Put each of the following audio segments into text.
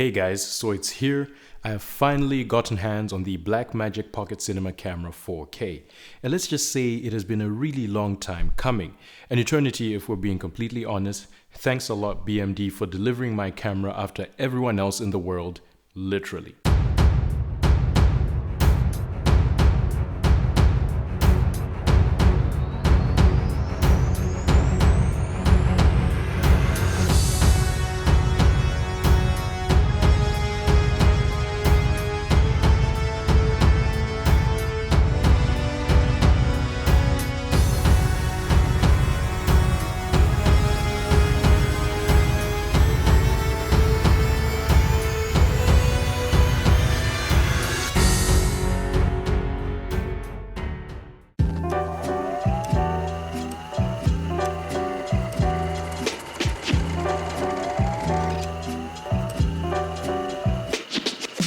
Hey guys, so it's here. I have finally gotten hands on the Blackmagic Pocket Cinema Camera 4K. And let's just say it has been a really long time coming. An eternity if we're being completely honest. Thanks a lot BMD for delivering my camera after everyone else in the world, literally.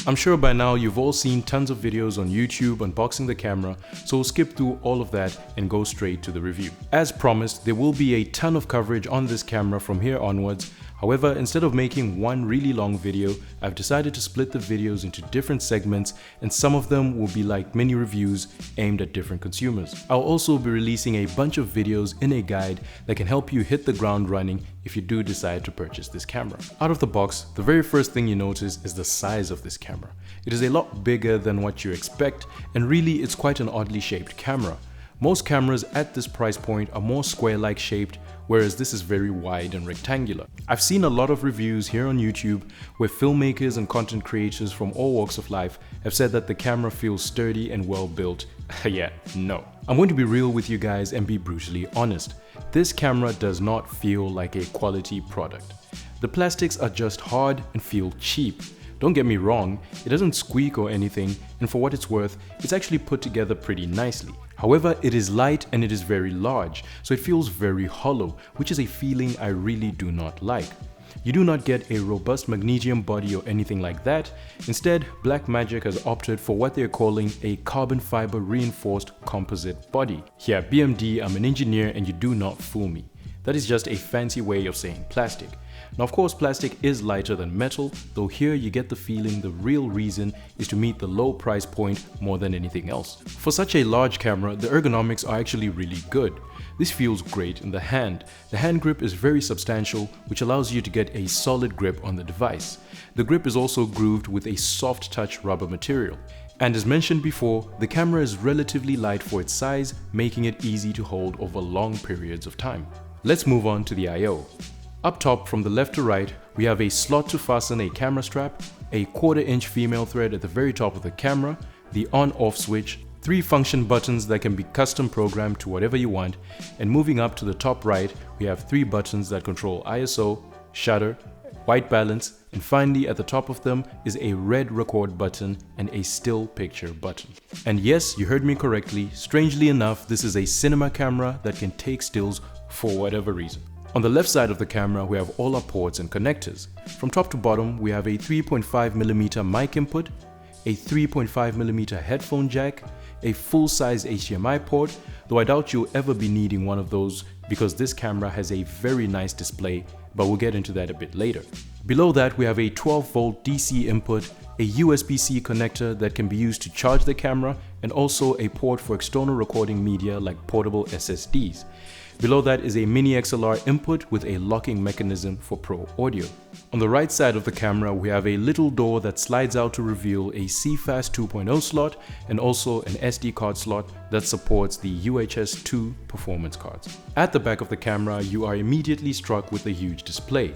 I'm sure by now you've all seen tons of videos on YouTube unboxing the camera, so we'll skip through all of that and go straight to the review. As promised, there will be a ton of coverage on this camera from here onwards. However, instead of making one really long video, I've decided to split the videos into different segments, and some of them will be like mini reviews aimed at different consumers. I'll also be releasing a bunch of videos in a guide that can help you hit the ground running if you do decide to purchase this camera. Out of the box, the very first thing you notice is the size of this camera. It is a lot bigger than what you expect, and really it's quite an oddly shaped camera. Most cameras at this price point are more square-like shaped, whereas this is very wide and rectangular. I've seen a lot of reviews here on YouTube where filmmakers and content creators from all walks of life have said that the camera feels sturdy and well built. Yeah, no. I'm going to be real with you guys and be brutally honest. This camera does not feel like a quality product. The plastics are just hard and feel cheap. Don't get me wrong, it doesn't squeak or anything, and for what it's worth, it's actually put together pretty nicely. However, it is light and it is very large, so it feels very hollow, which is a feeling I really do not like. You do not get a robust magnesium body or anything like that. Instead, Blackmagic has opted for what they're calling a carbon fiber reinforced composite body. Yeah, BMD, I'm an engineer and you do not fool me. That is just a fancy way of saying plastic. Now of course plastic is lighter than metal, though here you get the feeling the real reason is to meet the low price point more than anything else. For such a large camera, the ergonomics are actually really good. This feels great in the hand. The hand grip is very substantial, which allows you to get a solid grip on the device. The grip is also grooved with a soft touch rubber material. And as mentioned before, the camera is relatively light for its size, making it easy to hold over long periods of time. Let's move on to the I/O. Up top from the left to right, we have a slot to fasten a camera strap, a 1/4-inch female thread at the very top of the camera, the on-off switch, 3 function buttons that can be custom programmed to whatever you want, and moving up to the top right, we have 3 buttons that control ISO, shutter, white balance, and finally at the top of them is a red record button and a still picture button. And yes, you heard me correctly, strangely enough, this is a cinema camera that can take stills for whatever reason. On the left side of the camera, we have all our ports and connectors. From top to bottom, we have a 3.5mm mic input, a 3.5mm headphone jack, a full-size HDMI port, though I doubt you'll ever be needing one of those because this camera has a very nice display, but we'll get into that a bit later. Below that, we have a 12-volt DC input, a USB-C connector that can be used to charge the camera, and also a port for external recording media like portable SSDs. Below that is a mini XLR input with a locking mechanism for pro audio. On the right side of the camera, we have a little door that slides out to reveal a CFast 2.0 slot and also an SD card slot that supports the UHS 2 performance cards. At the back of the camera, you are immediately struck with a huge display.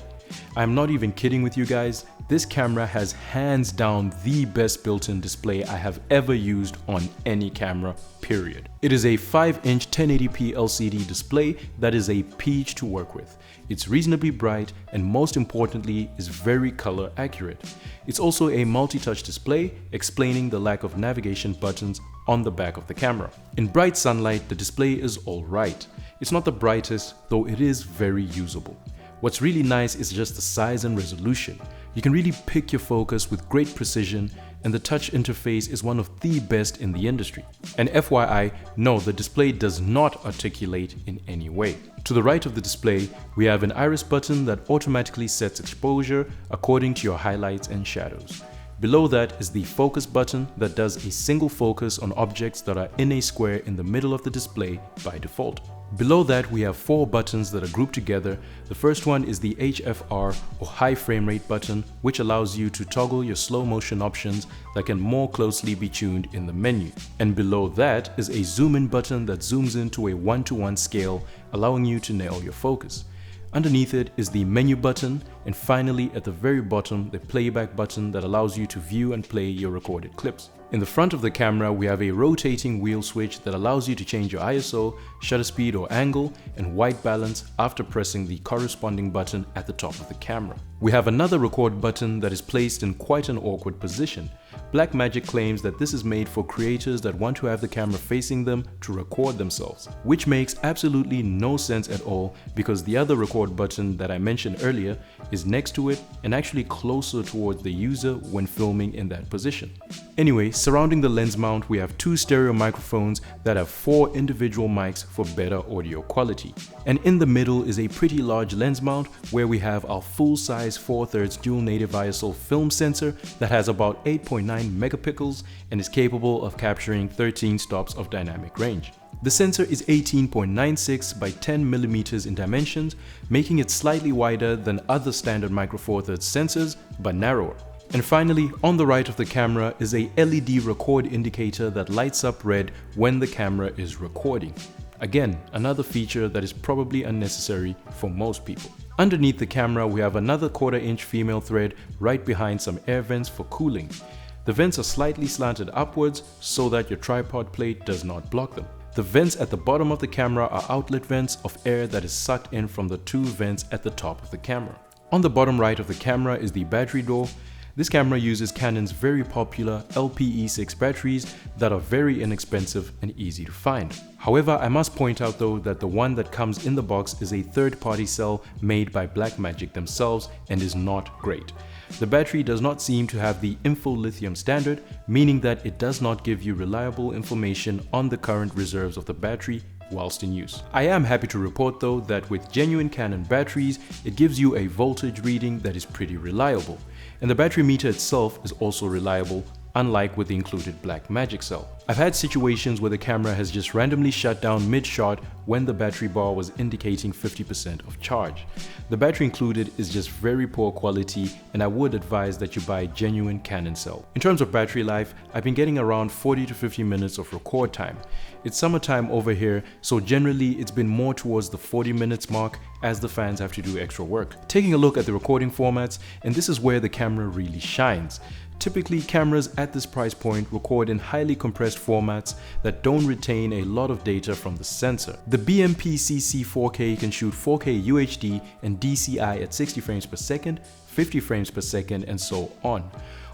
I'm not even kidding with you guys, this camera has hands down the best built-in display I have ever used on any camera, period. It is a 5-inch 1080p LCD display that is a peach to work with. It's reasonably bright and most importantly is very color accurate. It's also a multi-touch display, explaining the lack of navigation buttons on the back of the camera. In bright sunlight, the display is alright. It's not the brightest, though it is very usable. What's really nice is just the size and resolution. You can really pick your focus with great precision, and the touch interface is one of the best in the industry. And FYI, no, the display does not articulate in any way. To the right of the display, we have an iris button that automatically sets exposure according to your highlights and shadows. Below that is the focus button that does a single focus on objects that are in a square in the middle of the display by default. Below that, we have 4 buttons that are grouped together. The first one is the HFR or high frame rate button, which allows you to toggle your slow motion options that can more closely be tuned in the menu. And below that is a zoom in button that zooms into a 1:1 scale, allowing you to nail your focus. Underneath it is the menu button, and finally at the very bottom, the playback button that allows you to view and play your recorded clips. In the front of the camera, we have a rotating wheel switch that allows you to change your ISO, shutter speed or angle, and white balance after pressing the corresponding button at the top of the camera. We have another record button that is placed in quite an awkward position. Blackmagic claims that this is made for creators that want to have the camera facing them to record themselves, which makes absolutely no sense at all because the other record button that I mentioned earlier is next to it and actually closer towards the user when filming in that position. Anyway, surrounding the lens mount, we have 2 stereo microphones that have 4 individual mics for better audio quality. And in the middle is a pretty large lens mount where we have our full-size 4/3 dual native ISO film sensor that has about 8.9 megapixels and is capable of capturing 13 stops of dynamic range. The sensor is 18.96 by 10 millimeters in dimensions, making it slightly wider than other standard Micro Four Thirds sensors, but narrower. And finally, on the right of the camera is a LED record indicator that lights up red when the camera is recording. Again, another feature that is probably unnecessary for most people. Underneath the camera, we have another 1/4 inch female thread right behind some air vents for cooling. The vents are slightly slanted upwards so that your tripod plate does not block them. The vents at the bottom of the camera are outlet vents of air that is sucked in from the 2 vents at the top of the camera. On the bottom right of the camera is the battery door. This camera uses Canon's very popular LPE6 batteries that are very inexpensive and easy to find. However, I must point out though that the one that comes in the box is a third-party cell made by Blackmagic themselves and is not great. The battery does not seem to have the InfoLithium standard, meaning that it does not give you reliable information on the current reserves of the battery whilst in use. I am happy to report though that with genuine Canon batteries, it gives you a voltage reading that is pretty reliable. And the battery meter itself is also reliable, unlike with the included Blackmagic cell. I've had situations where the camera has just randomly shut down mid-shot when the battery bar was indicating 50% of charge. The battery included is just very poor quality, and I would advise that you buy a genuine Canon cell. In terms of battery life, I've been getting around 40 to 50 minutes of record time. It's summertime over here, so generally it's been more towards the 40 minutes mark as the fans have to do extra work. Taking a look at the recording formats, and this is where the camera really shines. Typically, cameras at this price point record in highly compressed formats that don't retain a lot of data from the sensor. The BMP-CC 4K can shoot 4K UHD and DCI at 60 frames per second, 50 frames per second, and so on.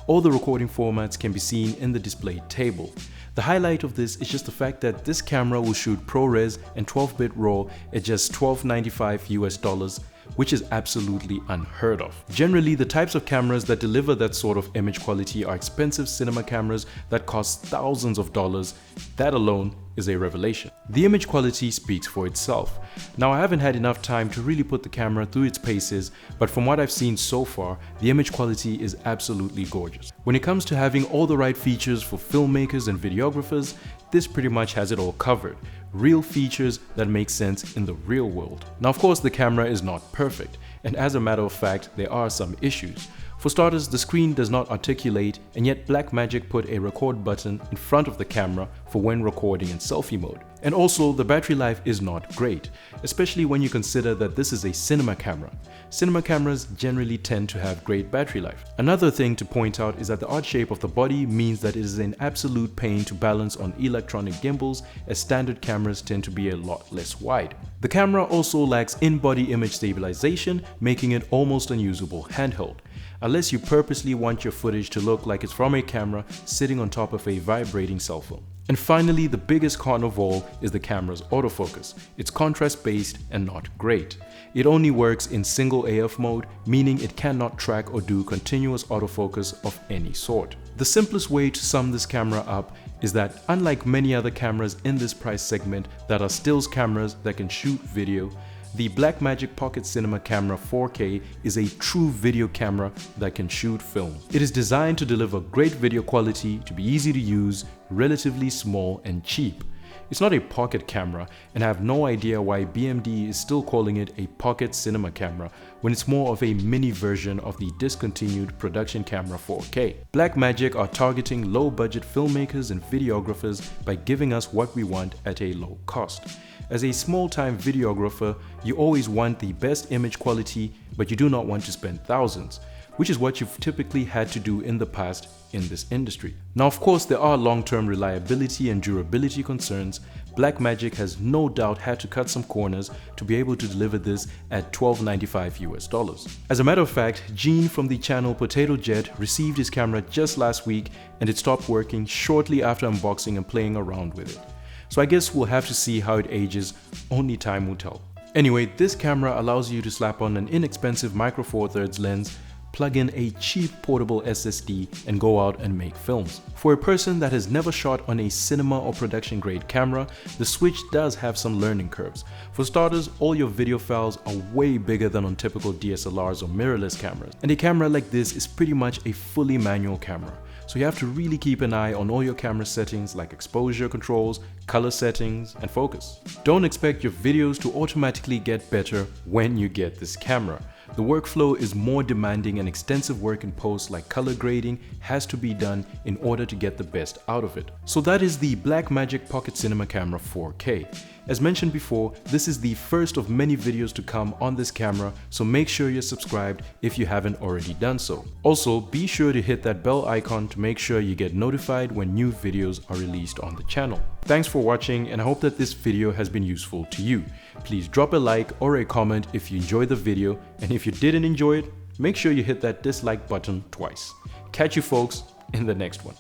All the recording formats can be seen in the display table. The highlight of this is just the fact that this camera will shoot ProRes and 12-bit RAW at just $12.95 US, which is absolutely unheard of. Generally, the types of cameras that deliver that sort of image quality are expensive cinema cameras that cost thousands of dollars. That alone is a revelation. The image quality speaks for itself. Now, I haven't had enough time to really put the camera through its paces, but from what I've seen so far, the image quality is absolutely gorgeous. When it comes to having all the right features for filmmakers and videographers, this pretty much has it all covered. Real features that make sense in the real world. Now, of course, the camera is not perfect, and as a matter of fact, there are some issues. For starters, the screen does not articulate, and yet Blackmagic put a record button in front of the camera for when recording in selfie mode. And also, the battery life is not great, especially when you consider that this is a cinema camera. Cinema cameras generally tend to have great battery life. Another thing to point out is that the odd shape of the body means that it is an absolute pain to balance on electronic gimbals, as standard cameras tend to be a lot less wide. The camera also lacks in-body image stabilization, making it almost unusable handheld, unless you purposely want your footage to look like it's from a camera sitting on top of a vibrating cell phone. And finally, the biggest con of all is the camera's autofocus. It's contrast-based and not great. It only works in single AF mode, meaning it cannot track or do continuous autofocus of any sort. The simplest way to sum this camera up is that unlike many other cameras in this price segment that are stills cameras that can shoot video, the Blackmagic Pocket Cinema Camera 4K is a true video camera that can shoot film. It is designed to deliver great video quality, to be easy to use, relatively small and cheap. It's not a pocket camera, and I have no idea why BMD is still calling it a pocket cinema camera when it's more of a mini version of the discontinued production camera 4K. Blackmagic are targeting low-budget filmmakers and videographers by giving us what we want at a low cost. As a small-time videographer, you always want the best image quality, but you do not want to spend thousands, which is what you've typically had to do in the past in this industry. Now, of course, there are long-term reliability and durability concerns. Blackmagic has no doubt had to cut some corners to be able to deliver this at $12.95 US. As a matter of fact, Gene from the channel Potato Jet received his camera just last week, and it stopped working shortly after unboxing and playing around with it. So I guess we'll have to see how it ages, only time will tell. Anyway, this camera allows you to slap on an inexpensive micro four thirds lens, plug in a cheap portable SSD and go out and make films. For a person that has never shot on a cinema or production grade camera, the Switch does have some learning curves. For starters, all your video files are way bigger than on typical DSLRs or mirrorless cameras, and a camera like this is pretty much a fully manual camera. So you have to really keep an eye on all your camera settings like exposure controls, color settings, and focus. Don't expect your videos to automatically get better when you get this camera. The workflow is more demanding, and extensive work in post like color grading has to be done in order to get the best out of it. So that is the Blackmagic Pocket Cinema Camera 4K. As mentioned before, this is the first of many videos to come on this camera, so make sure you're subscribed if you haven't already done so. Also, be sure to hit that bell icon to make sure you get notified when new videos are released on the channel. Thanks for watching, and I hope that this video has been useful to you. Please drop a like or a comment if you enjoyed the video, and if you didn't enjoy it, make sure you hit that dislike button twice. Catch you folks in the next one.